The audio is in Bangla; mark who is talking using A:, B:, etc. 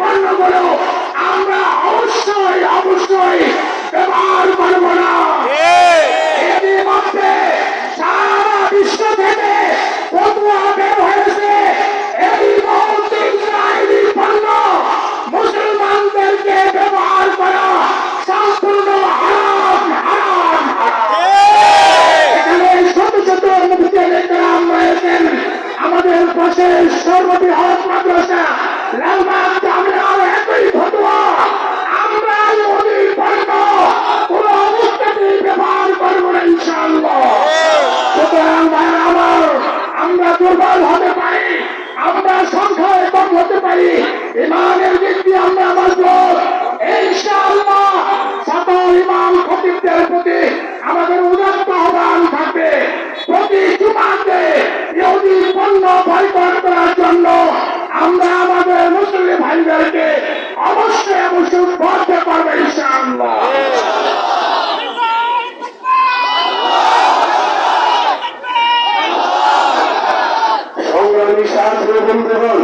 A: পণ্যগুলো আমরা অবশ্যই অবশ্যই ব্যবহার করবো না। এরই মধ্যে সারা বিশ্ব থেকে ফতোয়া বের হয়েছে এই মুহূর্তে ইসরায়েলি পণ্য মুসলমানদেরকে ব্যবহার করা সম্পূর্ণ হারাম হারাম হারাম। এখানে শত শত মুফতিয়ানে কেরাম রয়েছেন। আমাদের পাশে সর্ববৃহৎ মাদ্রাসা লালবাগ জামিয়ার একই ফতোয়া, আমরা ইহুদি পণ্য কোন অবস্থাতেই ব্যবহার করবো না ইনশাআল্লাহ। সুতরাং ভাইরা আমার, আমরা দুর্বল হতে পারি, আমরা সংখ্যায় কম হতে পারি, ইমানের দিক দিয়ে আমরা মজবুত ইনশাআল্লাহ। সকল ইমাম খতিবদের প্রতি আমাদের উদাত্ত আহ্বান থাকবে, প্রতি জুমাতে ইহুদি পণ্য বয়কট করার জন্য আমরা আমাদের মুসলিম ভাইদেরকে অবশ্যই অবশ্যই উদ্বুদ্ধ করবো ইনশাআল্লাহ। সংগ্রামী সাথী বন্ধুগণ,